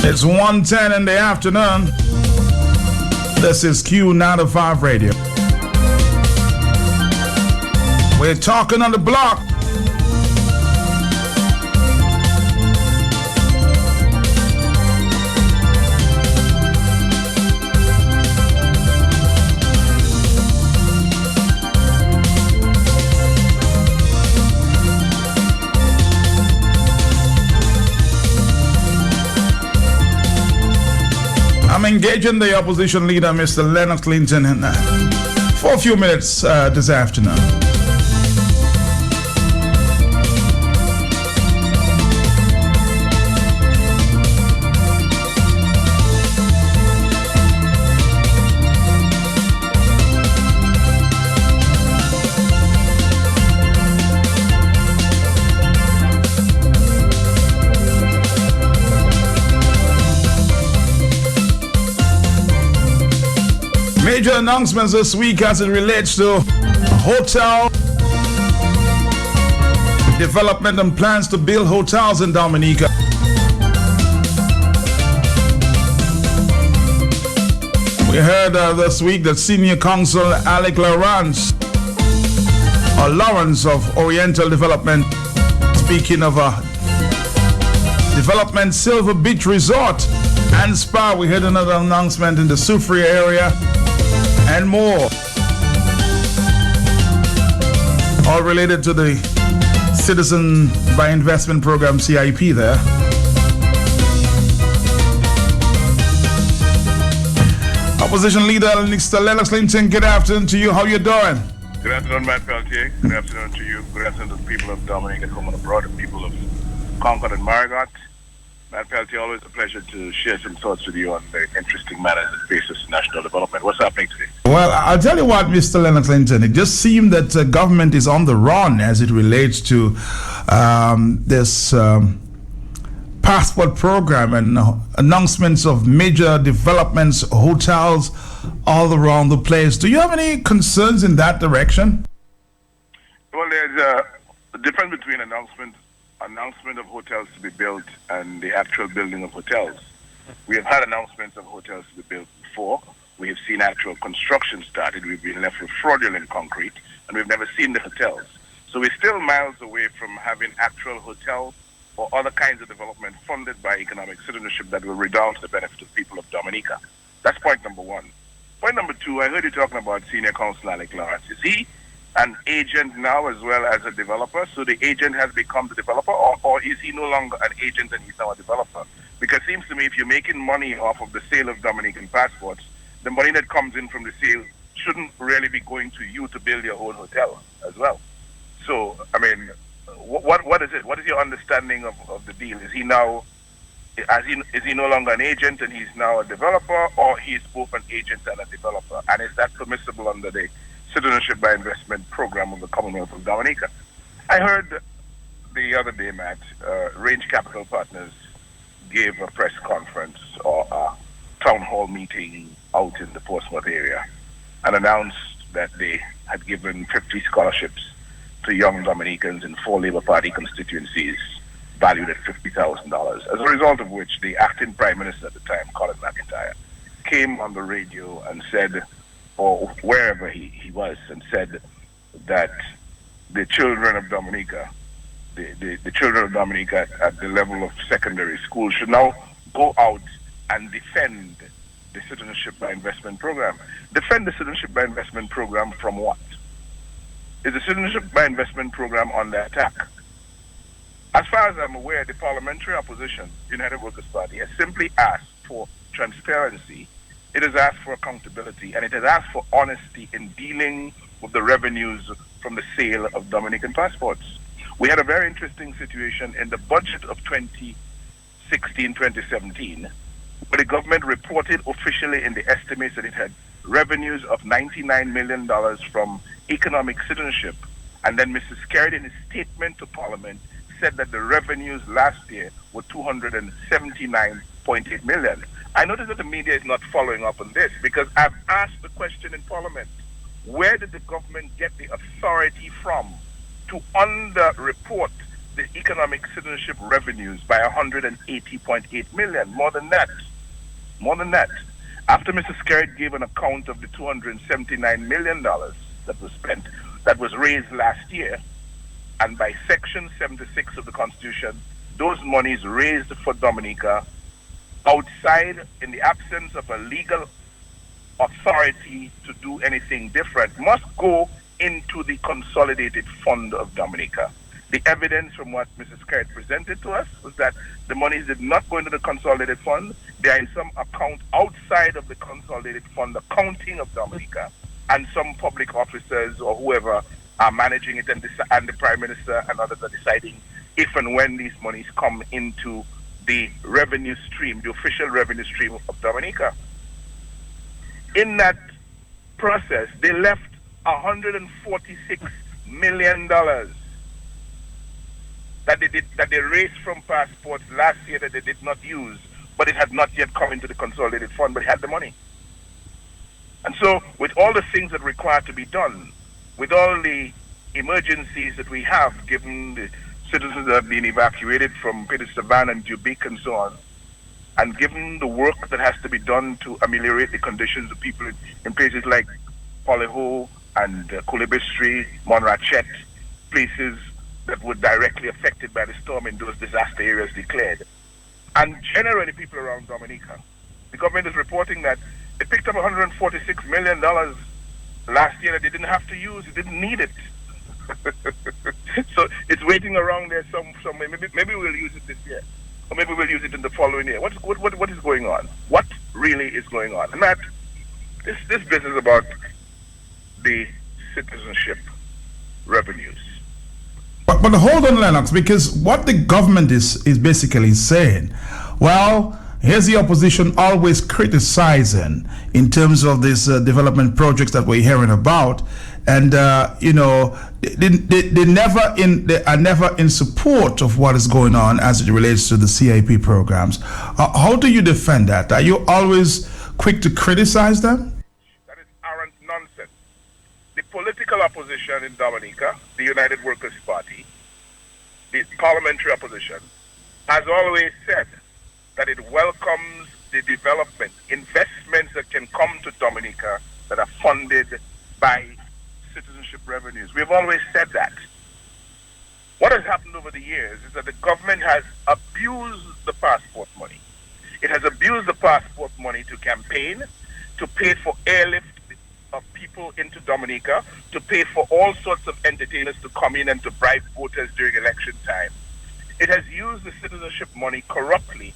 It's 1:10 in the afternoon. This is Q95 Radio. We're talking on the block. I'm engaging the opposition leader, Mr. Lennox Clinton, for a few minutes this afternoon. Major announcements this week as it relates to hotel development and plans to build hotels in Dominica. We heard this week that Senior Counsel Alec Lawrence of Oriental Development, speaking of development Silver Beach Resort and Spa. We heard another announcement in the Sufria area and more, all related to the Citizen by Investment Program, CIP there. Opposition leader Mr. Lennox Clinton, good afternoon to you. How you doing? Good afternoon, Matt Peltier. Good afternoon to you. Good afternoon to the people of Dominica, home and abroad, and people of Concord and Marigot. Matt Peltier, always a pleasure to share some thoughts with you on the interesting matters that faces national development. What's happening today? Well, I'll tell you what, Mr. Lennox Clinton, it just seemed that government is on the run as it relates to this passport program and announcements of major developments, hotels all around the place. Do you have any concerns in that direction? Well, there's a difference between announcement of hotels to be built and the actual building of hotels. We have had announcements of hotels to be built before. We have seen actual construction started. We've been left with fraudulent concrete, and we've never seen the hotels. So we're still miles away from having actual hotels or other kinds of development funded by economic citizenship that will redound to the benefit of the people of Dominica. That's point number one. Point number two, I heard you talking about Senior Counsel Alec Lawrence. Is he an agent now as well as a developer? So the agent has become the developer, or is he no longer an agent and he's now a developer? Because it seems to me if you're making money off of the sale of Dominican passports, the money that comes in from the sale shouldn't really be going to you to build your own hotel as well. So, I mean, what is it? What is your understanding of the deal? Is he now, is he no longer an agent and he's now a developer, or he's both an agent and a developer? And is that permissible under the Citizenship by Investment Program of the Commonwealth of Dominica? I heard the other day, Matt, Range Capital Partners gave a press conference or a town hall meeting out in the Portsmouth area and announced that they had given 50 scholarships to young Dominicans in 4 Labour Party constituencies valued at $50,000, as a result of which the acting Prime Minister at the time, Colin McIntyre, came on the radio and said, or wherever he was, and said that the children of Dominica, the children of Dominica at the level of secondary school should now go out and defend the Citizenship by Investment Program. Defend the Citizenship by Investment Program from what? Is the Citizenship by Investment Program under attack? As far as I'm aware, the parliamentary opposition, United Workers' Party, has simply asked for transparency. It has asked for accountability, and it has asked for honesty in dealing with the revenues from the sale of Dominican passports. We had a very interesting situation in the budget of 2016-2017, where the government reported officially in the estimates that it had revenues of $99 million from economic citizenship, and then Mrs. Skerritt in his statement to Parliament said that the revenues last year were $279.8 million. I notice that the media is not following up on this, because I've asked the question in Parliament, where did the government get the authority from to underreport the economic citizenship revenues by 180.8 million. More than that. More than that. After Mr. Skerritt gave an account of the $279 million that was spent, that was raised last year, and by Section 76 of the Constitution, those monies raised for Dominica outside, in the absence of a legal authority to do anything different, must go into the consolidated fund of Dominica. The evidence from what Mrs. Skerritt presented to us was that the monies did not go into the consolidated fund. They are in some account outside of the consolidated fund accounting of Dominica, and some public officers or whoever are managing it, and the Prime Minister and others are deciding if and when these monies come into the revenue stream, the official revenue stream of Dominica. In that process, they left $146 million that they raised from passports last year that they did not use, but it had not yet come into the consolidated fund, but it had the money. And so, with all the things that require to be done, with all the emergencies that we have, given the citizens that have been evacuated from Peters Savan and Dubique and so on, and given the work that has to be done to ameliorate the conditions of people in places like Poliho and Kulibistri, Monrachet, places that were directly affected by the storm in those disaster areas declared, and generally people around Dominica. The government is reporting that it picked up $146 million last year that they didn't have to use. It didn't need it. So it's waiting around there somewhere. Maybe we'll use it this year, or maybe we'll use it in the following year. What is going on? What really is going on? And that this business about the citizenship revenues. But hold on, Lennox, because what the government is basically saying, well, here's the opposition always criticizing in terms of these development projects that we're hearing about, and they are never in support of what is going on as it relates to the CIP programs. How do you defend that? Are you always quick to criticize them? That is arrant nonsense. The political opposition in Dominica, the United Workers' Party, the parliamentary opposition, has always said that it welcomes the development, investments that can come to Dominica that are funded by citizenship revenues. We've always said that. What has happened over the years is that the government has abused the passport money. It has abused the passport money to campaign, to pay for airlift of people into Dominica, to pay for all sorts of entertainers to come in and to bribe voters during election time. It has used the citizenship money corruptly,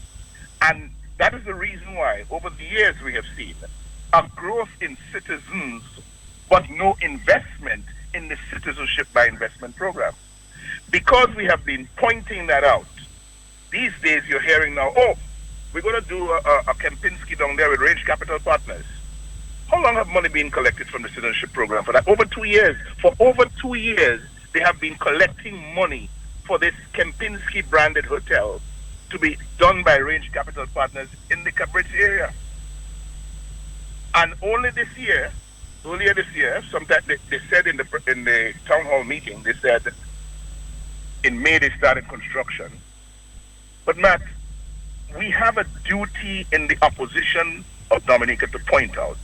and that is the reason why over the years we have seen a growth in citizens but no investment in the citizenship by investment program. Because we have been pointing that out, these days you're hearing now, oh, we're going to do a Kempinski down there with Range Capital Partners. How long have money been collected from the citizenship program for that? Over 2 years. For over 2 years, they have been collecting money for this Kempinski branded hotel to be done by Range Capital Partners in the Cambridge area. And only this year, earlier this year, sometime they said in the town hall meeting, they said in May they started construction. But Matt, we have a duty in the opposition of Dominica to point out.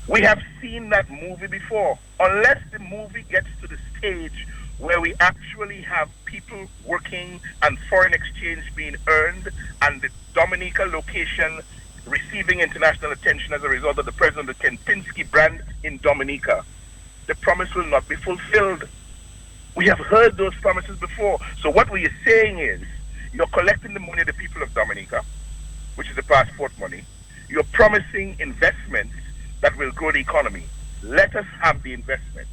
We have seen that movie before. Unless the movie gets to the stage where we actually have people working and foreign exchange being earned and the Dominica location receiving international attention as a result of the presence of the Kempinski brand in Dominica, the promise will not be fulfilled. We have heard those promises before. So what we are saying is, you're collecting the money of the people of Dominica, which is the passport money. You're promising investments that will grow the economy. Let us have the investment.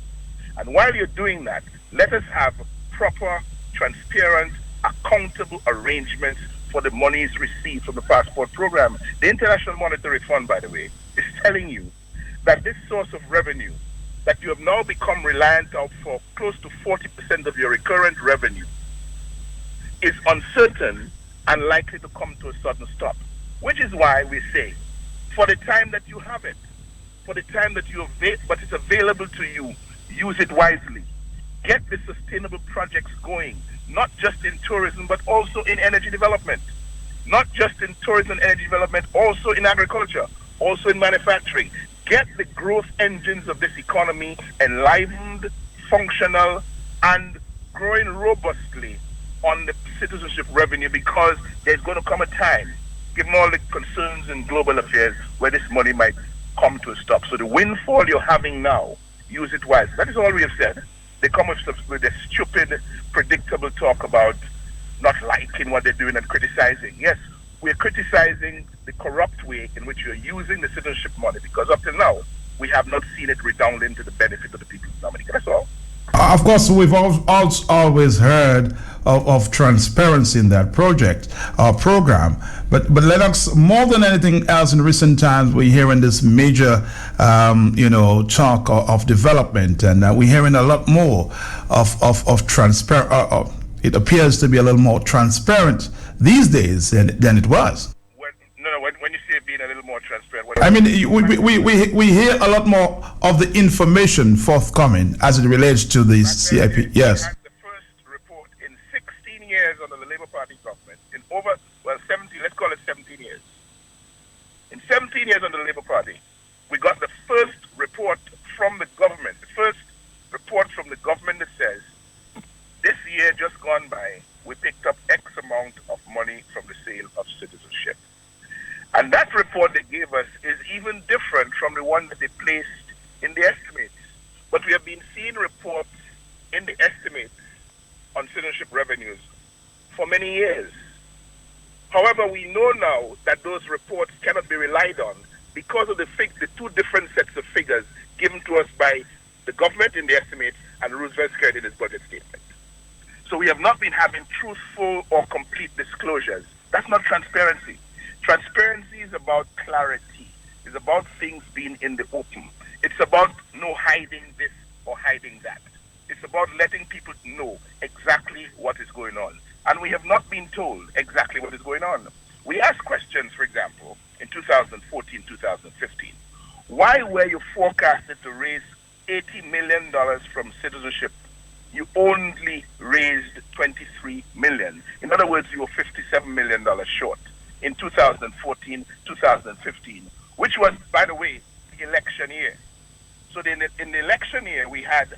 And while you're doing that, let us have proper, transparent, accountable arrangements for the monies received from the passport program. The International Monetary Fund, by the way, is telling you that this source of revenue that you have now become reliant on for close to 40% of your recurrent revenue is uncertain and likely to come to a sudden stop. Which is why we say, for the time that you have it, for the time that but it's available to you, use it wisely. Get the sustainable projects going, not just in tourism, but also in energy development. Not just in tourism and energy development, also in agriculture, also in manufacturing. Get the growth engines of this economy enlivened, functional, and growing robustly on the citizenship revenue, because there's going to come a time, given all the concerns in global affairs, where this money might come to a stop. So the windfall you're having now, use it wisely. That is all we have said. They come with a stupid, predictable talk about not liking what they're doing and criticizing. Yes, we're criticizing the corrupt way in which you're using the citizenship money, because up till now, we have not seen it redounding to the benefit of the people of Dominica. That's all. Of course, we've always heard of transparency in that project or program. But Lennox, more than anything else in recent times, we're hearing this major, talk of development, and we're hearing a lot more of transparent. It appears to be a little more transparent these days than it was. When you say being a little more transparent, I mean, we hear a lot more of the information forthcoming as it relates to the CIP. Yes. We had the first report in 16 years under the Labour Party government, in 17, let's call it 17 years. In 17 years under the Labour Party, we got the first report from the government, the first report from the government that says, this year just gone by, we picked up X amount of money from the sale of citizenship. And that report they gave us is even different from the one that they placed in the estimates. But we have been seeing reports in the estimates on citizenship revenues for many years. However, we know now that those reports cannot be relied on because of the two different sets of figures given to us by the government in the estimates and Roosevelt Squared in his budget statement. So we have not been having truthful or complete disclosures. That's not transparency. Transparency is about clarity. It's about things being in the open. It's about no hiding this or hiding that. It's about letting people know exactly what is going on. And we have not been told exactly what is going on. We asked questions, for example, in 2014, 2015. Why were you forecasted to raise $80 million from citizenship? You only raised $23 million. In other words, you were $57 million short in 2014, 2015, which was, by the way, the election year. So in the election year, we had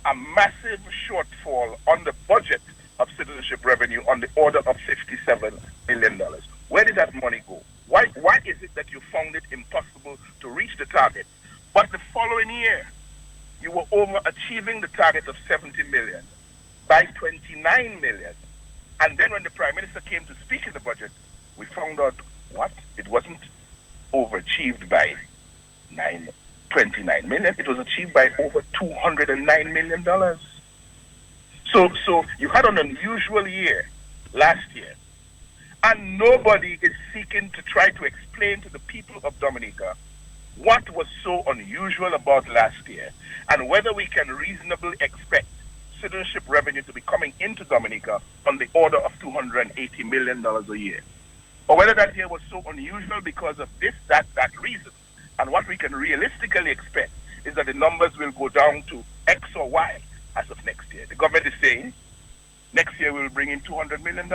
a massive shortfall on the budget of citizenship revenue on the order of $57 million. Where did that money go? Why is it that you found it impossible to reach the target? But the following year, you were overachieving the target of 70 million by 29 million. And then when the Prime Minister came to speak in the budget, we found out what? It wasn't overachieved by 29 million. It was achieved by over $209 million. So you had an unusual year last year. And nobody is seeking to try to explain to the people of Dominica what was so unusual about last year, and whether we can reasonably expect citizenship revenue to be coming into Dominica on the order of $280 million a year. Or whether that year was so unusual because of this, that reason. And what we can realistically expect is that the numbers will go down to X or Y as of next year. The government is saying next year we will bring in $200 million.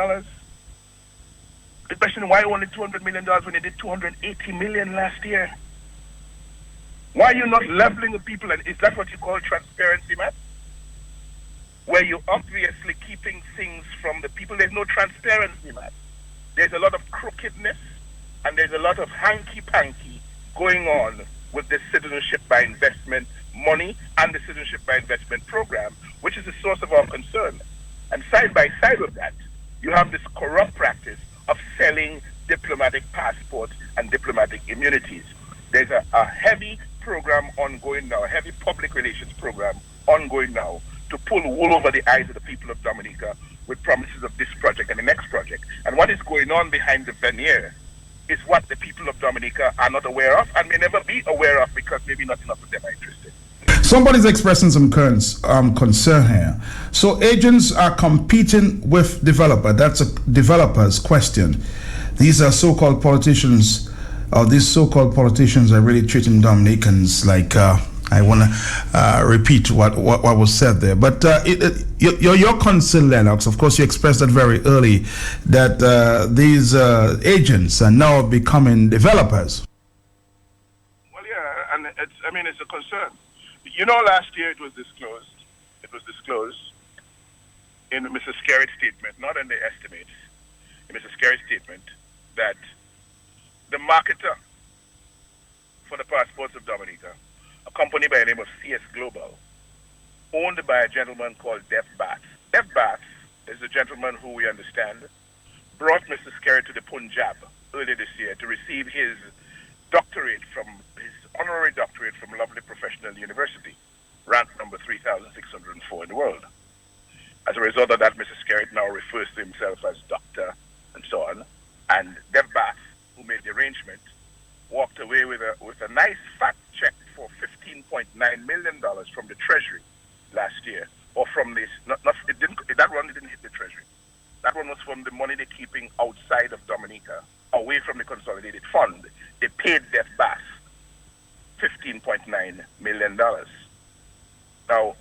The question, why only $200 million when they did $280 million last year? Why are you not leveling the people? And is that what you call transparency, man? Where you're obviously keeping things from the people. There's no transparency, man. There's a lot of crookedness and there's a lot of hanky-panky going on with the citizenship by investment money and the citizenship by investment program, which is the source of our concern. And side by side with that, you have this corrupt practice of selling diplomatic passports and diplomatic immunities. There's a heavy program ongoing now, a heavy public relations program ongoing now to pull wool over the eyes of the people of Dominica with promises of this project and the next project. And what is going on behind the veneer is what the people of Dominica are not aware of and may never be aware of because maybe not enough of them are interested. Somebody's expressing some concern here. So agents are competing with developer. That's a developer's question. These are so-called politicians. These so-called politicians are really treating Dominicans like I want to repeat what was said there. But your concern, Lennox, of course, you expressed that very early, that these agents are now becoming developers. Well, yeah, and it's a concern. You know, last year it was disclosed. It was disclosed in Mr. Skerritt's statement, not in the estimates, in Mr. Skerritt's statement, that the marketer for the passports of Dominica, a company by the name of CS Global, owned by a gentleman called Dev Bath. Dev Bath is a gentleman who we understand brought Mr. Skerritt to the Punjab earlier this year to receive his honorary doctorate from Lovely Professional University, ranked number 3,604 in the world. As a result of that, Mr. Skerritt now refers to himself as doctor and so on. And Dev Bath, who made the arrangement, walked away with a nice fat check for $15.9 million from the Treasury last year, or from this. That one didn't hit the Treasury. That one was from the money they're keeping outside of Dominica, away from the consolidated fund. They paid Dev Bath $15.9 million. Now,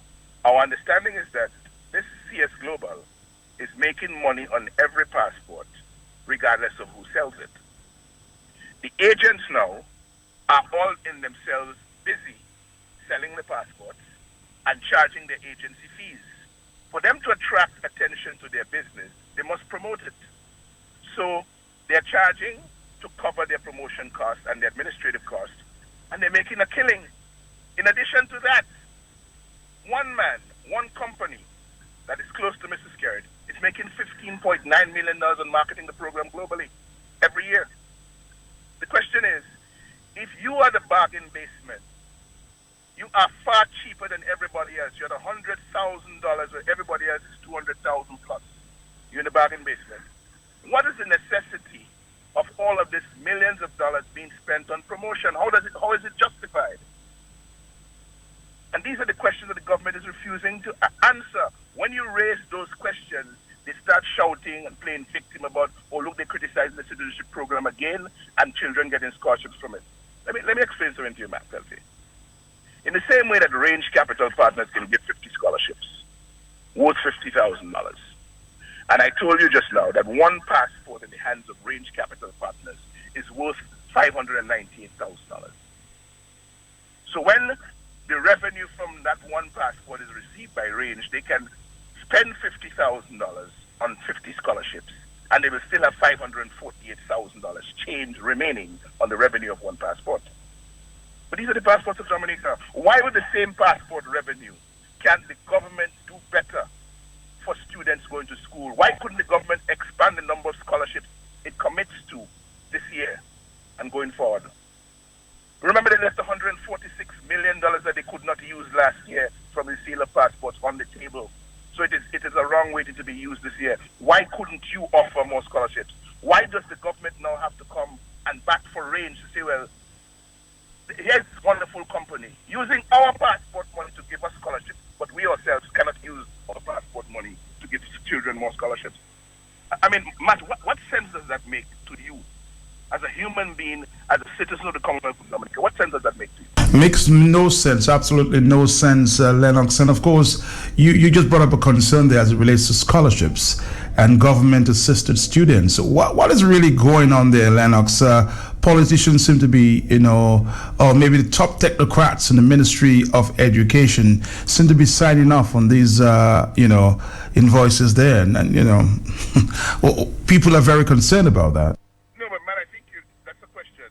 our understanding is that this CS Global is making money on every passport, regardless of who sells it. The agents now are all in themselves busy selling the passports and charging the agency fees. For them to attract attention to their business, they must promote it. So they're charging to cover their promotion costs and the administrative costs, and they're making a killing. In addition to that, one company that is close to Mrs. Skerritt is making $15.9 million on marketing the program globally every year. The question is, if you are the bargain basement, you are far cheaper than everybody else. You're at $100,000 where everybody else is $200,000 plus. You're in the bargain basement. What is the necessity of all of this millions of dollars being spent on promotion? How is it justified? And these are the questions that the government is refusing to answer. When you raise those questions, they start shouting and playing victim about, oh, look, they criticize the citizenship program again, and children getting scholarships from it. Let me explain something to you, Matt Kelsey. In the same way that Range Capital Partners can give 50 scholarships worth $50,000, and I told you just now that one passport in the hands of Range Capital Partners is worth $598,000. So when the revenue from that one passport is received by Range, they can spend $50,000 on 50 scholarships, and they will still have $548,000 change remaining on the revenue of one passport. But these are the passports of Dominica. Why with the same passport revenue can't the government do better for students going to school? Why couldn't the government expand the number of scholarships it commits to this year and going forward? Remember, they left $146 million that they could not use last year from the sale of passports on the table. So it is a wrong way to be used this year. Why couldn't you offer more scholarships? Why does the government now have to come and back for Range to say, well, here's this wonderful company using our passport money to give us scholarships, but we ourselves cannot use our passport money to give children more scholarships? I mean, Matt, what sense does that make to you as a human being, as a citizen of the Commonwealth of Dominica? What sense does that make to you? Makes no sense, absolutely no sense, Lennox. And of course, you just brought up a concern there as it relates to scholarships and government-assisted students. What is really going on there, Lennox? Politicians seem to be, or maybe the top technocrats in the Ministry of Education seem to be signing off on these, invoices there. And people are very concerned about that. No, but man, I think that's a question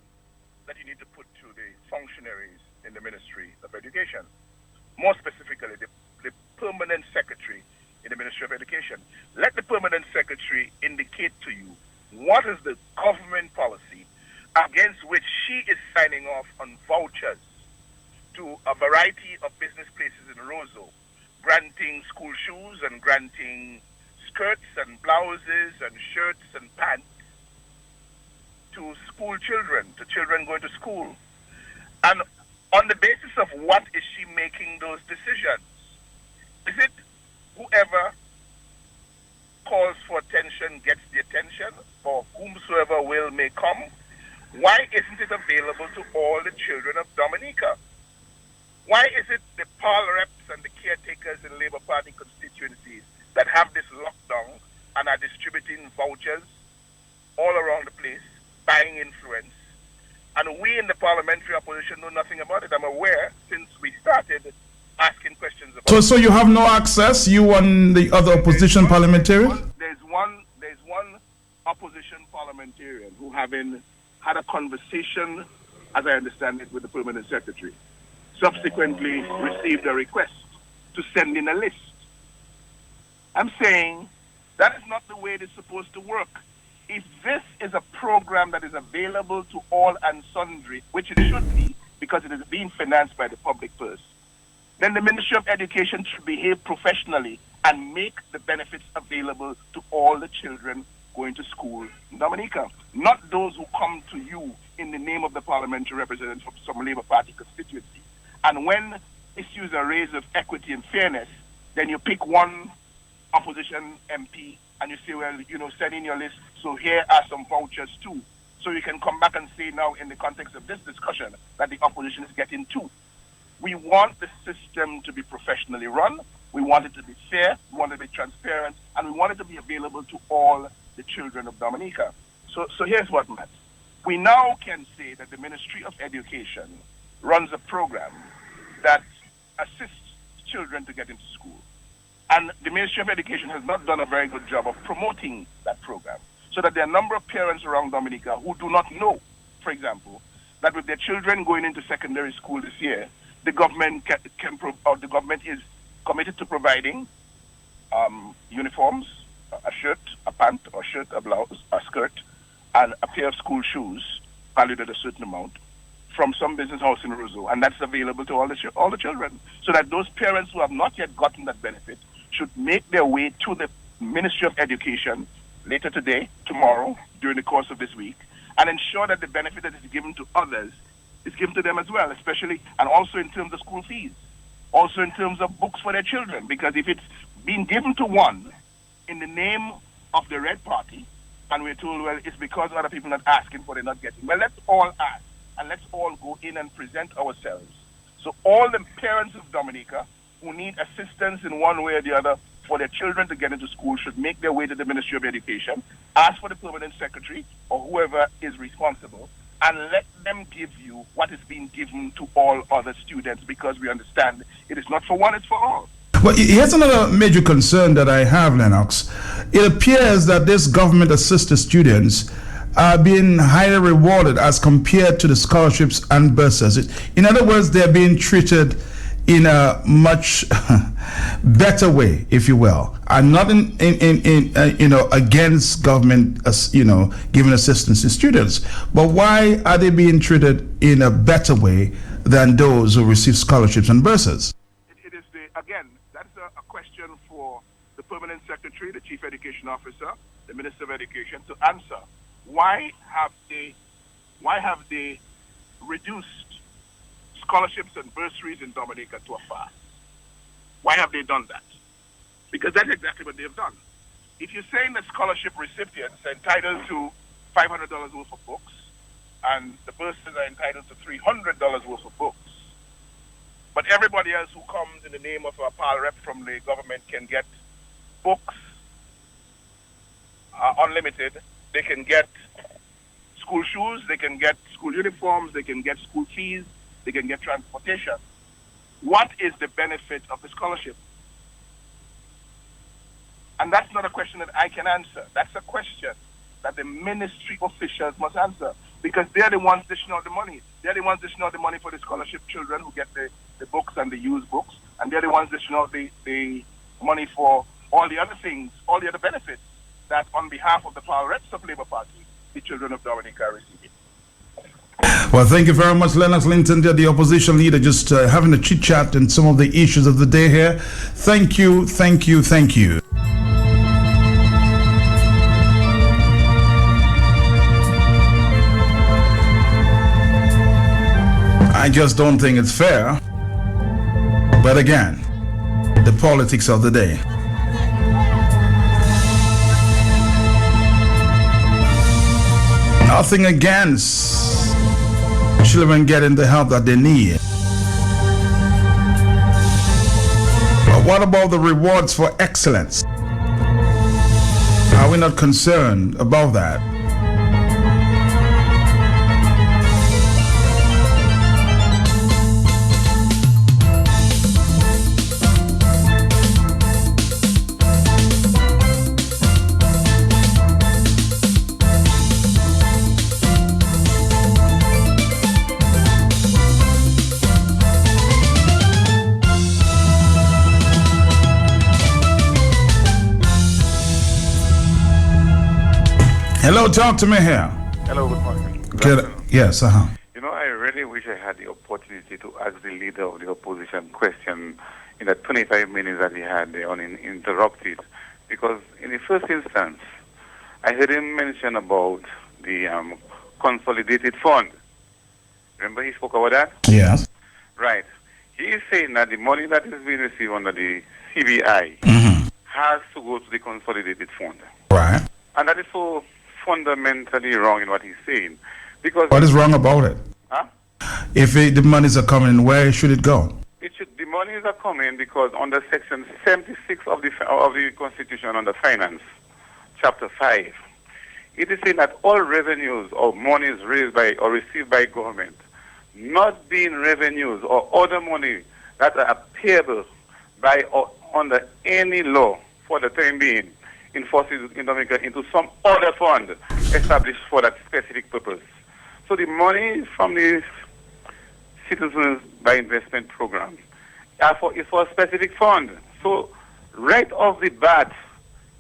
that you need to put to the functionaries in the Ministry of Education. More specifically, the permanent secretary in the Ministry of Education. Let the permanent secretary indicate to you what is the government policy against which she is signing off on vouchers to a variety of business places in Roseau, granting school shoes and granting skirts and blouses and shirts and pants to school children, to children going to school. And on the basis of what is she making those decisions? Is it whoever calls for attention gets the attention, or whomsoever will may come? Why isn't it available to all the children of Dominica? Why is it the poll reps and the caretakers in Labour Party constituencies that have this lockdown and are distributing vouchers all around the place, buying influence, and we in the parliamentary opposition know nothing about it? I'm aware since we started asking questions about So you have no access, you and the other opposition parliamentarians? There's one opposition parliamentarian who had a conversation, as I understand it, with the permanent secretary. Subsequently received a request to send in a list. I'm saying that is not the way it is supposed to work. If this is a program that is available to all and sundry, which it should be because it is being financed by the public purse, then the Ministry of Education should behave professionally and make the benefits available to all the children going to school in Dominica, not those who come to you in the name of the parliamentary representatives from some Labour Party constituency. And when issues are raised of equity and fairness, then you pick one opposition MP and you say, well, send in your list, so here are some vouchers too. So you can come back and say now in the context of this discussion that the opposition is getting two. We want the system to be professionally run, we want it to be fair, we want it to be transparent, and we want it to be available to all the children of Dominica. So here's what matters. We now can say that the Ministry of Education runs a program that assists children to get into school. And the Ministry of Education has not done a very good job of promoting that program. So that there are a number of parents around Dominica who do not know, for example, that with their children going into secondary school this year, the government the government is committed to providing uniforms, a shirt, a pant, or shirt, a blouse, a skirt, and a pair of school shoes valued at a certain amount from some business house in Roseau, and that's available to all the children. So that those parents who have not yet gotten that benefit should make their way to the Ministry of Education later today, tomorrow, during the course of this week, and ensure that the benefit that is given to others is given to them as well, especially, and also in terms of school fees, also in terms of books for their children, because if it's being given to one in the name of the Red Party, and we're told, well, it's because other people are not asking for, they're not getting. Well, let's all ask, and let's all go in and present ourselves. So all the parents of Dominica who need assistance in one way or the other for their children to get into school should make their way to the Ministry of Education, ask for the permanent secretary or whoever is responsible, and let them give you what is being given to all other students, because we understand it is not for one, it's for all. Well, here's another major concern that I have, Lennox. It appears that this government-assisted students are being highly rewarded as compared to the scholarships and bursaries. In other words, they're being treated in a much better way, if you will. I'm not against government, giving assistance to students, but why are they being treated in a better way than those who receive scholarships and bursaries? It is that's a question for the permanent secretary, the chief education officer, the minister of education to answer. Why have they reduced scholarships and bursaries in Dominica to a farce? Why have they done that? Because that's exactly what they've done. If you're saying that scholarship recipients are entitled to $500 worth of books, and the bursars are entitled to $300 worth of books, but everybody else who comes in the name of a PAL rep from the government can get books unlimited, they can get school shoes, they can get school uniforms, they can get school fees, they can get transportation. What is the benefit of the scholarship? And that's not a question that I can answer. That's a question that the ministry officials must answer, because they're the ones dishing out the money. They're the ones dishing out the money for the scholarship children who get the books and the used books, and they're the ones dishing out the money for all the other things, all the other benefits that on behalf of the power reps of Labour Party, the children of Dominica are receiving. Well, thank you very much, Lennox Linton, the opposition leader, just having a chit-chat and some of the issues of the day here. Thank you, thank you, thank you. I just don't think it's fair. But again, the politics of the day. Nothing against children getting the help that they need. What about the rewards for excellence? Are we not concerned about that? Hello, talk to me here. Hello, good morning. Good. Yes, You know, I really wish I had the opportunity to ask the leader of the opposition question in the 25 minutes that he had uninterrupted. Because in the first instance, I heard him mention about the consolidated fund. Remember he spoke about that? Yes. Right. He is saying that the money that is being received under the CBI has to go to the consolidated fund. Right. And that is so fundamentally wrong in what he's saying. Because What is wrong about it? Huh? If the monies are coming, where should it go? The monies are coming because under Section 76 of the Constitution under Finance, Chapter 5, it is saying that all revenues or monies raised by or received by government, not being revenues or other money that are payable by or under any law for the time being, enforces in Dominica into some other fund established for that specific purpose. So the money from the Citizens by Investment Program is for a specific fund. So right off the bat,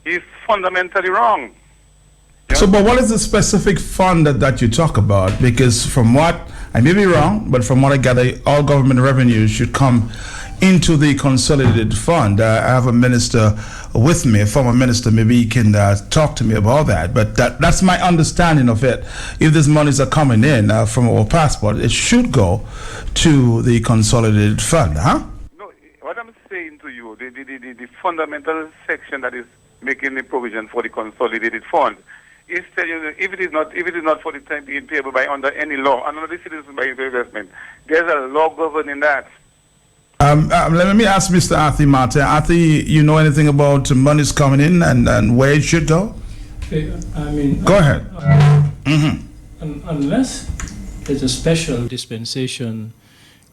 is fundamentally wrong. So, but what is the specific fund that you talk about? Because from what, I may be wrong, but from what I gather, all government revenues should come into the consolidated fund. I have a minister with me, a former minister, maybe he can talk to me about that. But that's my understanding of it. If these monies are coming in from our passport, it should go to the consolidated fund, huh? No, what I'm saying to you, the fundamental section that is making the provision for the consolidated fund is telling you that if it is not for the time being payable by under any law, under the Citizens by Investment, there's a law governing that. Let me ask Mr. Arthi Martin. Arthi, you know anything about monies coming in and where it should go? I mean, go ahead. Unless there's a special dispensation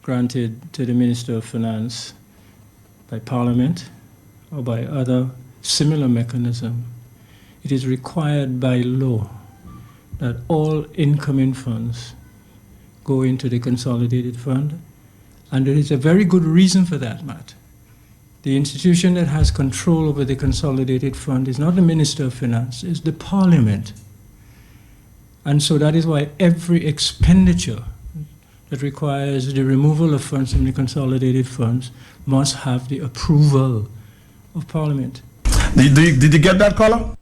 granted to the Minister of Finance by Parliament or by other similar mechanism, it is required by law that all incoming funds go into the consolidated fund. And there is a very good reason for that, Matt. The institution that has control over the consolidated fund is not the Minister of Finance, it's the Parliament. And so that is why every expenditure that requires the removal of funds from the consolidated funds must have the approval of Parliament. Did you get that, caller?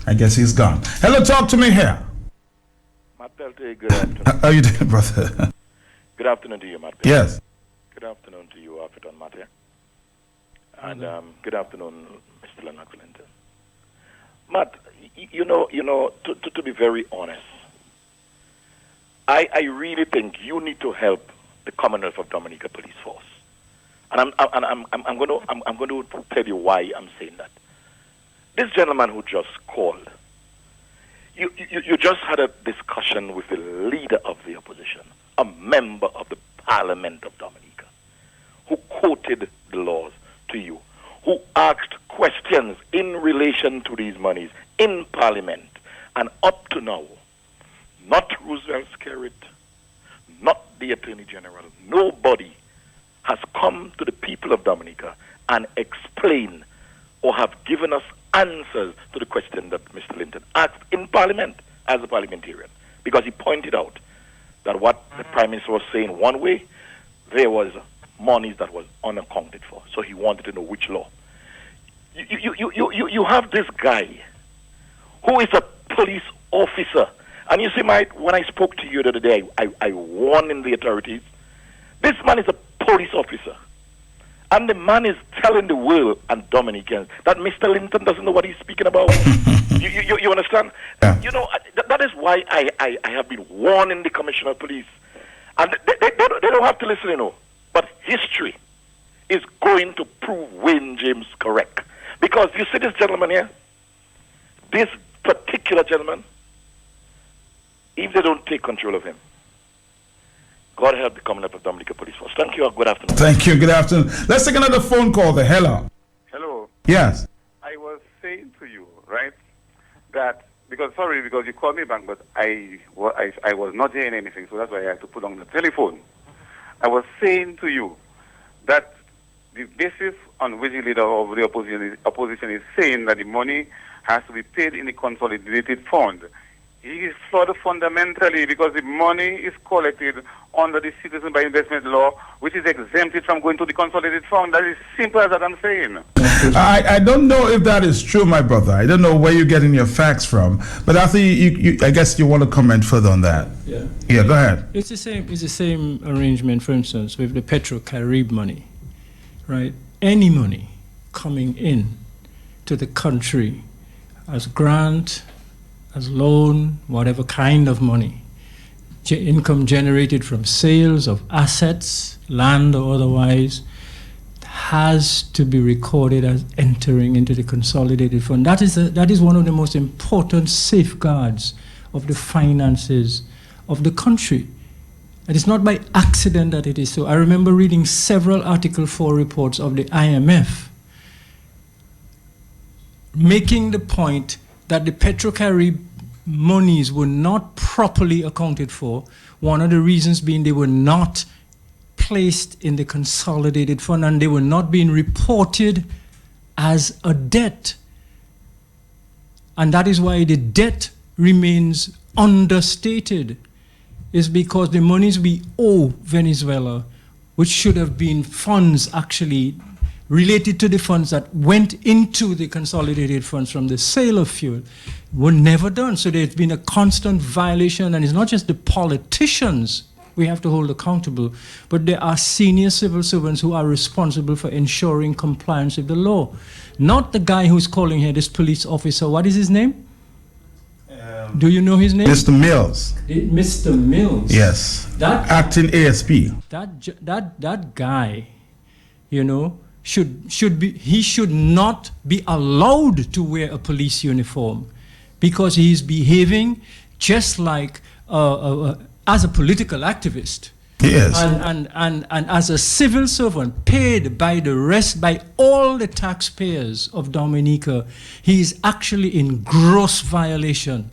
I guess he's gone. Hello, talk to me here. Matt Pelte, good afternoon. How are you doing, brother? Good afternoon to you, Matt Pelte. Yes. Good afternoon to you, African Matter. And good afternoon, Mr. Lennox Linton. Matt, you know, to be very honest, I really think you need to help the Commonwealth of Dominica Police Force. And I'm going to tell you why I'm saying that. This gentleman who just called, you just had a discussion with the leader of the opposition, a member of the Parliament of Dominica, who quoted the laws to you, who asked questions in relation to these monies in Parliament, and up to now, not Roosevelt Skerrit, not the Attorney General, nobody has come to the people of Dominica and explained or have given us answers to the question that Mr. Linton asked in Parliament as a parliamentarian, because he pointed out that what the Prime Minister was saying one way, there was monies that was unaccounted for. So he wanted to know which law. You have this guy who is a police officer. And you see, when I spoke to you the other day, I warned in the authorities, this man is a police officer. And the man is telling the world and Dominicans that Mr. Linton doesn't know what he's speaking about. you understand? Yeah. You know, that is why I have been warning the Commissioner of Police. And they don't have to listen, you know. But history is going to prove Wayne James correct. Because you see this gentleman here, this particular gentleman, if they don't take control of him, God help the Commonwealth of Dominica Police Force. Thank you. Good afternoon. Thank you. Good afternoon. Let's take another phone call. Hello. Hello. Yes. I was saying to you, right, that because you called me back, but I was not hearing anything, so that's why I had to put on the telephone. I was saying to you that the basis on which the leader of the opposition is saying that the money has to be paid in the consolidated fund. He is flawed fundamentally because the money is collected under the Citizen by Investment Law, which is exempted from going to the consolidated fund. That is simple as that I'm saying. I don't know if that is true, my brother. I don't know where you're getting your facts from, but I think I guess you want to comment further on that. Yeah. Yeah, go ahead. It's the same arrangement, for instance, with the Petro-Carib money, right? Any money coming in to the country as grant, as loan, whatever kind of money, income generated from sales of assets, land or otherwise, has to be recorded as entering into the consolidated fund. That is one of the most important safeguards of the finances of the country. And it's not by accident that it is so. I remember reading several Article 4 reports of the IMF making the point that the Petro-Carib monies were not properly accounted for. One of the reasons being they were not placed in the consolidated fund and they were not being reported as a debt. And that is why the debt remains understated, is because the monies we owe Venezuela, which should have been funds actually related to the funds that went into the consolidated funds from the sale of fuel, were never done. So there's been a constant violation, and it's not just the politicians we have to hold accountable, but there are senior civil servants who are responsible for ensuring compliance with the law. Not the guy who's calling here, this police officer. What is his name? Do you know his name? Mr. Mills. Mr. Mills. Yes. That acting ASP. That guy, you know, should not be allowed to wear a police uniform, because he is behaving just like as a political activist. Yes. And as a civil servant paid by all the taxpayers of Dominica, he is actually in gross violation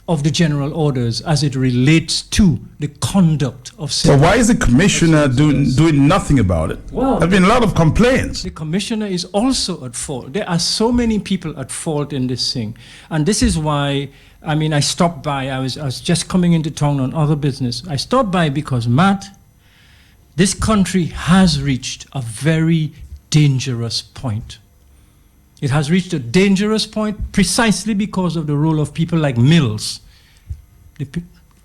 of the general orders as it relates to the conduct of civil. So why is the commissioner doing nothing about it? Well, there have been a lot of complaints. The commissioner is also at fault. There are so many people at fault in this thing. And this is why, I mean, I stopped by. I was just coming into town on other business. I stopped by because, Matt, this country has reached a very dangerous point. It has reached a dangerous point precisely because of the role of people like Mills,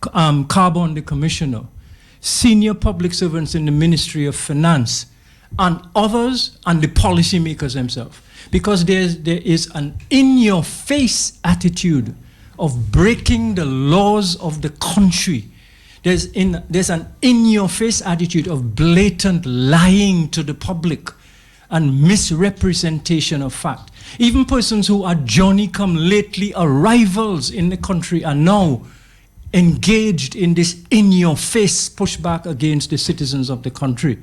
Carbon, the commissioner, senior public servants in the Ministry of Finance, and others, and the policymakers themselves. Because there is an in-your-face attitude of breaking the laws of the country. There's an in-your-face attitude of blatant lying to the public and misrepresentation of fact. Even persons who are Johnny-come-lately arrivals in the country are now engaged in this in-your-face pushback against the citizens of the country.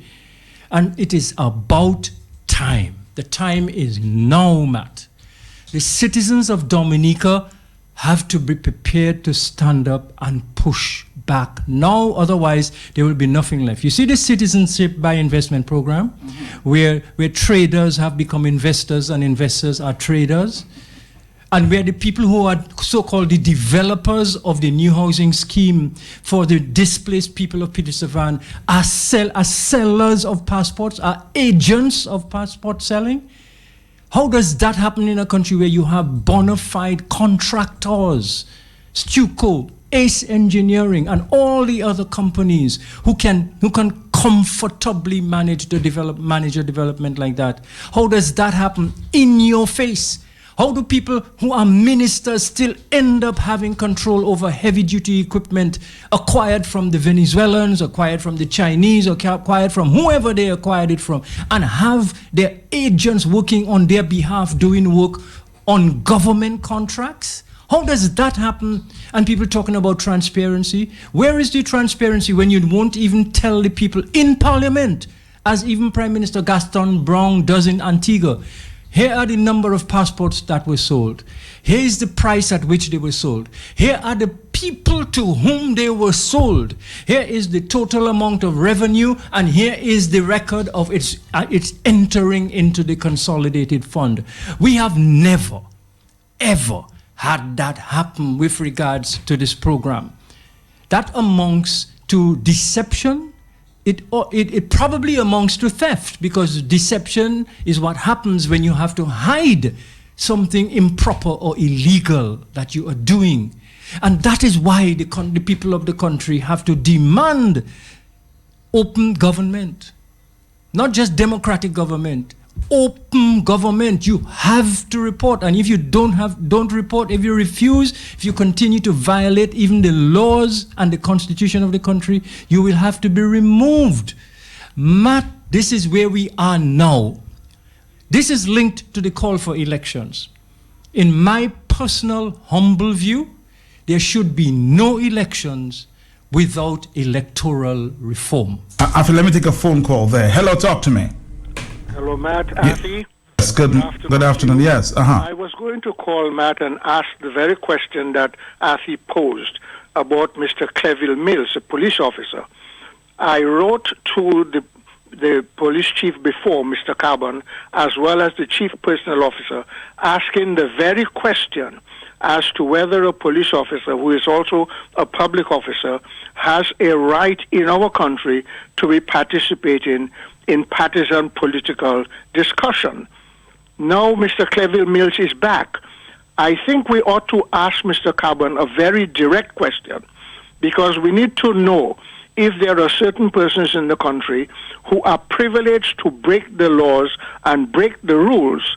And it is about time. The time is now, Matt. The citizens of Dominica have to be prepared to stand up and push back now, otherwise there will be nothing left. You see the citizenship by investment program, where traders have become investors and investors are traders, and where the people who are so-called the developers of the new housing scheme for the displaced people of Peter Savan are sellers of passports, are agents of passport selling. How does that happen in a country where you have bona fide contractors, Stuco, Ace Engineering, and all the other companies who can comfortably manage a development like that? How does that happen in your face? How do people who are ministers still end up having control over heavy-duty equipment acquired from the Venezuelans, acquired from the Chinese, or acquired from whoever they acquired it from, and have their agents working on their behalf doing work on government contracts? How does that happen? And people talking about transparency. Where is the transparency when you won't even tell the people in Parliament, as even Prime Minister Gaston Brown does in Antigua? Here are the number of passports that were sold. Here is the price at which they were sold. Here are the people to whom they were sold. Here is the total amount of revenue, and here is the record of its entering into the consolidated fund. We have never, ever had that happen with regards to this program. That amounts to deception. It probably amounts to theft, because deception is what happens when you have to hide something improper or illegal that you are doing. And that is why the people of the country have to demand open government, not just democratic government, open government. You have to report, and if you don't report, if you refuse, if you continue to violate even the laws and the constitution of the country, you will have to be removed. Matt, this is where we are now. This is linked to the call for elections. In my personal humble view, there should be no elections without electoral reform. After, let me take a phone call there. Hello, talk to me. Hello, Matt. Afi. Yes, good afternoon. Yes. I was going to call Matt and ask the very question that Afi posed about Mr. Cleville Mills, a police officer. I wrote to the police chief before, Mr. Carbon, as well as the chief personnel officer, asking the very question as to whether a police officer who is also a public officer has a right in our country to be participating in partisan political discussion. Now Mr. Cleville Mills is back. I think we ought to ask Mr. Carbon a very direct question, because we need to know if there are certain persons in the country who are privileged to break the laws and break the rules,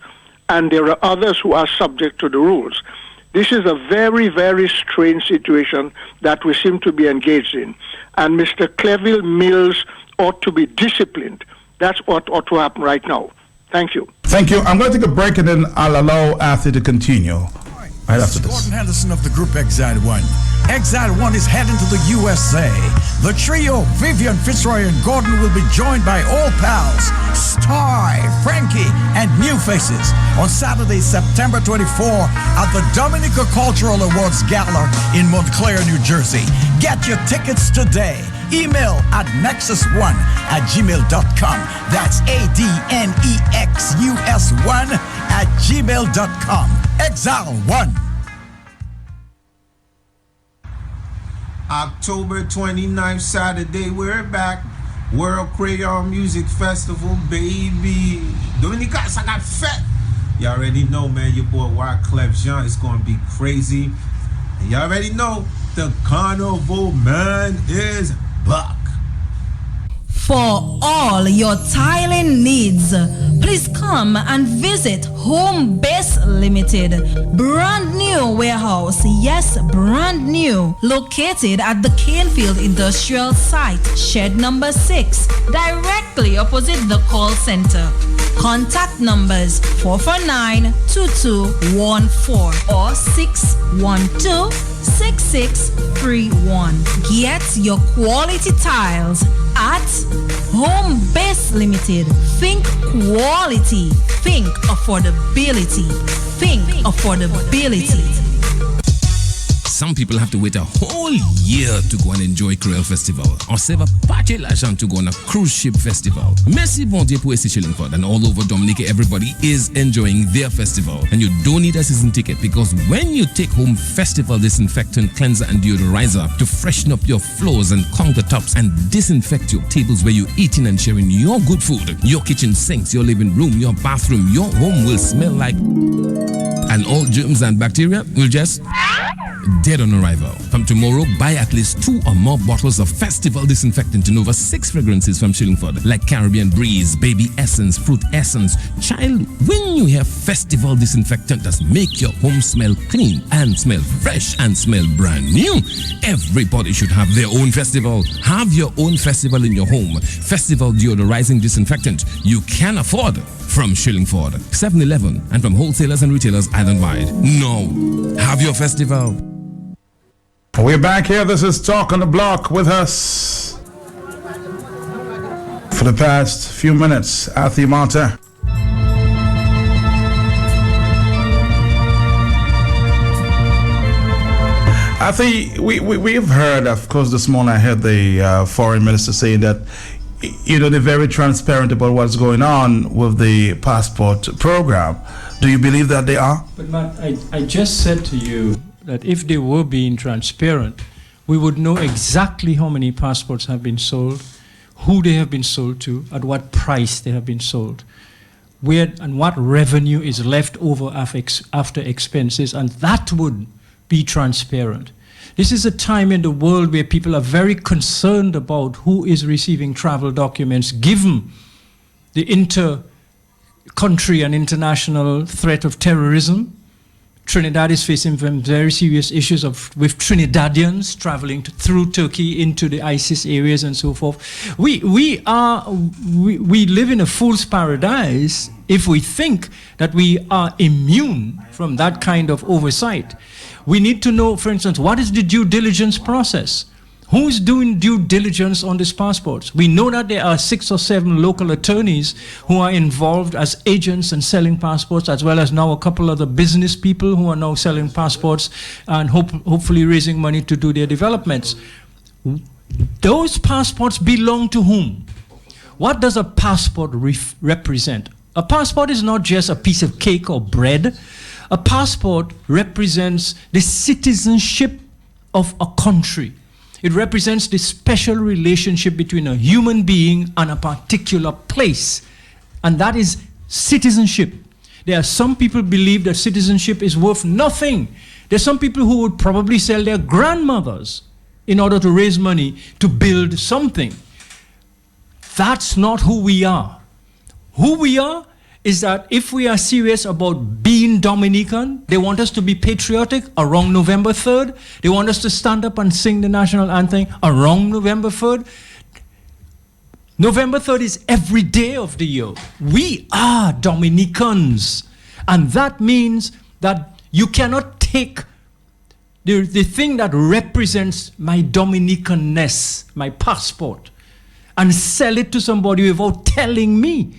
and there are others who are subject to the rules. This is a very, very strange situation that we seem to be engaged in, and Mr. Cleville Mills ought to be disciplined. That's what ought to happen right now. Thank you. Thank you. I'm going to take a break, and then I'll allow Arthur to continue. Right after this. Gordon Henderson of the group Exile 1. Exile 1 is heading to the USA. The trio, Vivian, Fitzroy, and Gordon, will be joined by old pals, Sty, Frankie, and new faces on Saturday, September 24 at the Dominica Cultural Awards Gala in Montclair, New Jersey. Get your tickets today. Email at nexus1@gmail.com. That's ADNEXUS1@gmail.com. Exile 1. October 29th, Saturday, we're back. World Crayon Music Festival, baby. Dominicans, I got fat. You already know, man, your boy Wyclef Jean is going to be crazy. And you already know, the carnival man is back. For all your tiling needs, please come and visit Home Base Limited. Brand new warehouse, yes, brand new. Located at the Canefield Industrial Site, shed number 6, directly opposite the call center. Contact numbers 449-2214 or 612-6631. Get your quality tiles at Home Base Limited. Think quality. Think affordability. Think affordability. Some people have to wait a whole year to go and enjoy Creole Festival, or save a party l'argent to go on a cruise ship festival. Merci bon Dieu pour essayer Chillingford, and all over Dominica, everybody is enjoying their festival. And you don't need a season ticket, because when you take home festival disinfectant, cleanser, and deodorizer to freshen up your floors and countertops and disinfect your tables where you're eating and sharing your good food, your kitchen sinks, your living room, your bathroom, your home will smell like, and all germs and bacteria will just dead on arrival. From tomorrow, buy at least 2 or more bottles of Festival disinfectant in over 6 fragrances from Shillingford, like Caribbean Breeze, Baby Essence, Fruit Essence. Child, when you hear Festival disinfectant, does make your home smell clean and smell fresh and smell brand new. Everybody should have their own Festival. Have your own Festival in your home. Festival deodorizing disinfectant you can afford from Shillingford, 7-Eleven, and from wholesalers and retailers island-wide. No, have your Festival. We're back here. This is Talk on the Block. With us for the past few minutes, Athi Mata. Athi, we've heard, of course, this morning I heard the foreign minister saying that, you know, they're very transparent about what's going on with the passport program. Do you believe that they are? But Matt, I just said to you that if they were being transparent, we would know exactly how many passports have been sold, who they have been sold to, at what price they have been sold, where and what revenue is left over after expenses, and that would be transparent. This is a time in the world where people are very concerned about who is receiving travel documents, given the inter-country and international threat of terrorism. Trinidad is facing very serious issues with Trinidadians traveling through Turkey into the ISIS areas and so forth. We live in a fool's paradise if we think that we are immune from that kind of oversight. We need to know, for instance, what is the due diligence process? Who's doing due diligence on these passports? We know that there are 6 or 7 local attorneys who are involved as agents and selling passports, as well as now a couple of the business people who are now selling passports and hopefully raising money to do their developments. Those passports belong to whom? What does a passport represent? A passport is not just a piece of cake or bread. A passport represents the citizenship of a country. It represents the special relationship between a human being and a particular place. And that is citizenship. There are some people who believe that citizenship is worth nothing. There are some people who would probably sell their grandmothers in order to raise money to build something. That's not who we are. Who we are is that if we are serious about being Dominican, they want us to be patriotic around November 3rd. They want us to stand up and sing the national anthem around November 3rd. November 3rd is every day of the year. We are Dominicans. And that means that you cannot take the thing that represents my Dominicanness, my passport, and sell it to somebody without telling me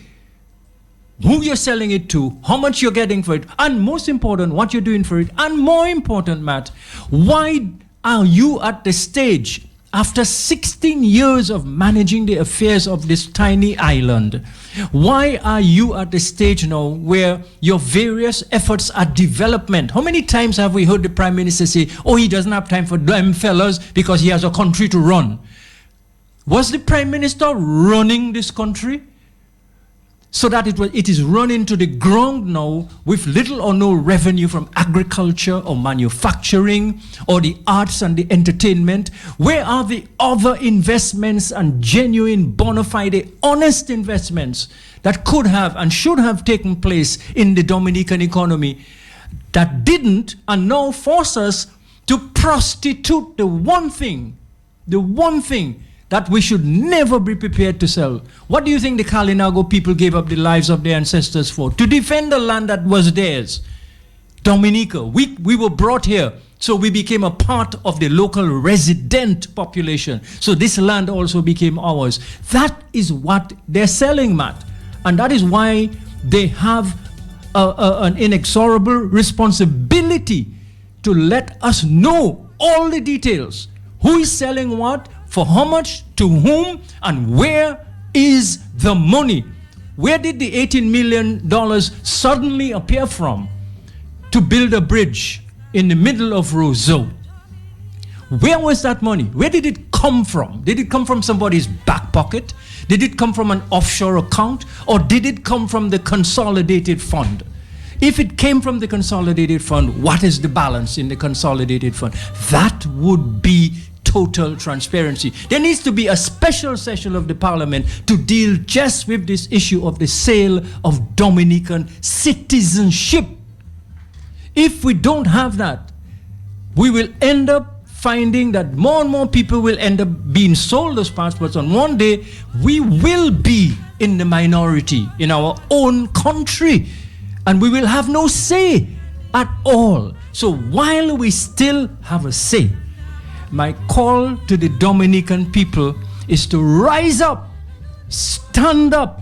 who you're selling it to, how much you're getting for it, and most important, what you're doing for it. And more important, Matt, why are you at the stage, after 16 years of managing the affairs of this tiny island, why are you at the stage now where your various efforts at development? How many times have we heard the Prime Minister say, oh, he doesn't have time for them fellas because he has a country to run? Was the Prime Minister running this country? So that it is run into the ground now with little or no revenue from agriculture or manufacturing or the arts and the entertainment. Where are the other investments and genuine, bona fide, honest investments that could have and should have taken place in the Dominican economy that didn't, and now force us to prostitute the one thing that we should never be prepared to sell? What do you think the Kalinago people gave up the lives of their ancestors for? To defend the land that was theirs. Dominica, we were brought here, so we became a part of the local resident population. So this land also became ours. That is what they're selling, Matt. And that is why they have an inexorable responsibility to let us know all the details. Who is selling what? For how much, to whom, and where is the money? Where did the $18 million suddenly appear from to build a bridge in the middle of Roseau? Where was that money? Where did it come from? Did it come from somebody's back pocket? Did it come from an offshore account? Or did it come from the consolidated fund? If it came from the consolidated fund, what is the balance in the consolidated fund? That would be total transparency. There needs to be a special session of the parliament to deal just with this issue of the sale of Dominican citizenship. If we don't have that, we will end up finding that more and more people will end up being sold those passports, and one day we will be in the minority in our own country and we will have no say at all. So while we still have a say, my call to the Dominican people is to rise up, stand up,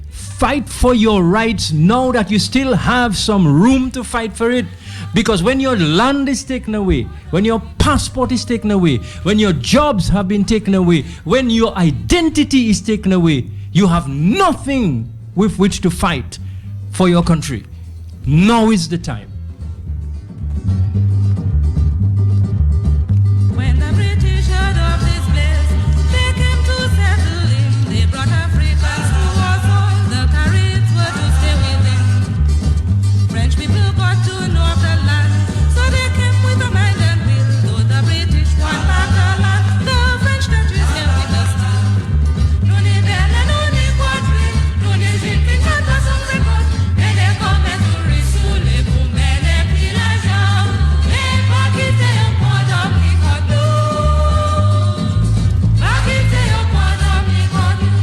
fight for your rights now that you still have some room to fight for it. Because when your land is taken away, when your passport is taken away, when your jobs have been taken away, when your identity is taken away, you have nothing with which to fight for your country. Now is the time. When the British heard of this place, they came to settle in. They brought Africans to our soil. The Caribs were to stay with them. French people got to know of the land, so they came with a mind and will. Though the British want back the land, the French countries came with us still. Non est belle, non est quadrille, non est une qui chante son record. Et les commerces touristes sous les booms, et les villageois, et pas quitter un point d'Amérique nous. Pas quitter un point d'Amérique nous.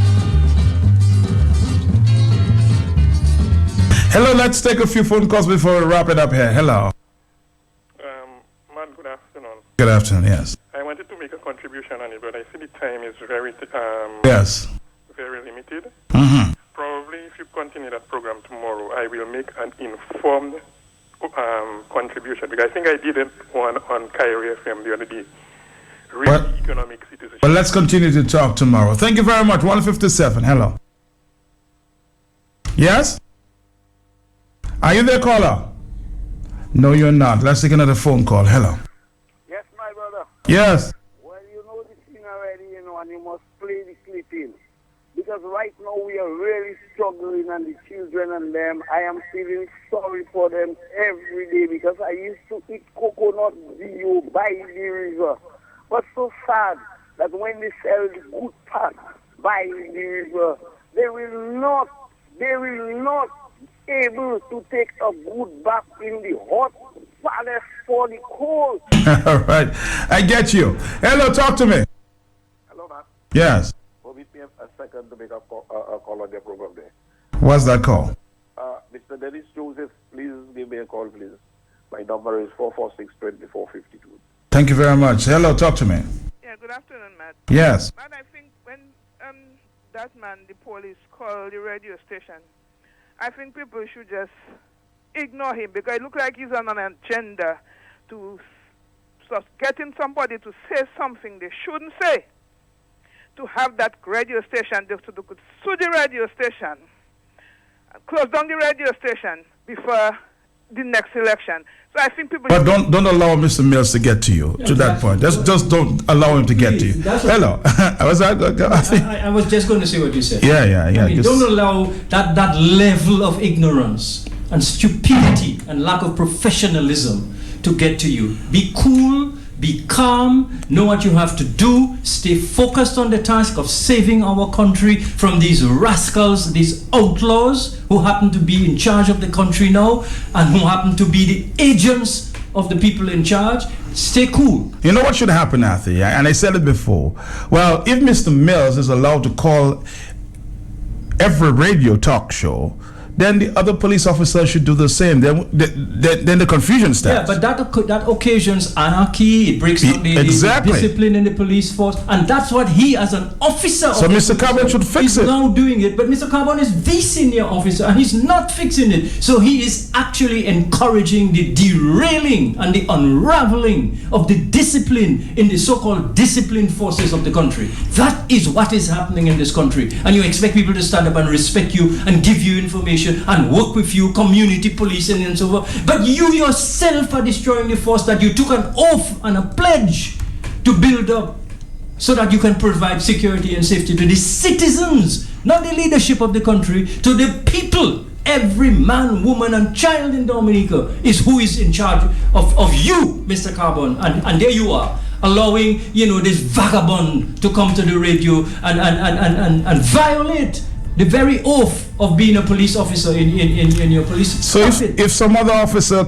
Hello, let's take a few phone calls before we wrap it up here. Hello. Man, good afternoon. Good afternoon, yes. I wanted to make a contribution on it, but I see the time is very Yes. very limited. Mm-hmm. Probably if you continue that program tomorrow, I will make an informed contribution, because I think I did one on Kyrie FM the other day. Real economic citizenship. Well, let's continue to talk tomorrow. Thank you very much. 157. Hello. Yes? Are you there, caller? No, you're not. Let's take another phone call. Hello. Yes, my brother. Yes. Well, you know the thing already, and you must play the clip in. Because right now we are really struggling, and the children and them, I am feeling sorry for them every day, because I used to eat coconut dew by the river. But so sad that when they sell the good part by the river, they will not able to take a good bath in the hot palace for the cold. All right. I get you. Hello, talk to me. Hello, man. Yes. Permit me a second to make a call on the program there. What's that call? Mr. Dennis Joseph, please give me a call, please. My number is 446-2452. Thank you very much. Hello, talk to me. Yeah, good afternoon, Matt. Yes. Matt, I think when that man, the police, called the radio station, I think people should just ignore him, because it looks like he's on an agenda to getting somebody to say something they shouldn't say. To have that radio station, they could sue the radio station, close down the radio station before the next election. So I think people. But don't allow Mr. Mills to get to you, to that point. Just don't allow him to get to you. Hello. I was just going to say what you said. Yeah. I mean, don't allow that level of ignorance and stupidity and lack of professionalism to get to you. Be cool, be calm, know what you have to do, stay focused on the task of saving our country from these rascals, these outlaws who happen to be in charge of the country now and who happen to be the agents of the people in charge. Stay cool. You know what should happen, Athy? And I said it before. Well, if Mr. Mills is allowed to call every radio talk show, then the other police officers should do the same. Then the confusion starts. Yeah, but that occasions anarchy. It breaks down the discipline in the police force, and that's what he, as an officer, so Mr. Carbon should fix it. He's now doing it, but Mr. Carbon is the senior officer, and he's not fixing it. So he is actually encouraging the derailing and the unraveling of the discipline in the so-called disciplined forces of the country. That is what is happening in this country, and you expect people to stand up and respect you and give you information and work with you, community policing and so forth. But you yourself are destroying the force that you took an oath and a pledge to build up so that you can provide security and safety to the citizens, not the leadership of the country, to the people every man, woman, and child in Dominica is who is in charge of you, Mr. Carbon. And there you are, allowing, this vagabond to come to the radio and violate the very oath of being a police officer in your police. So if some other officer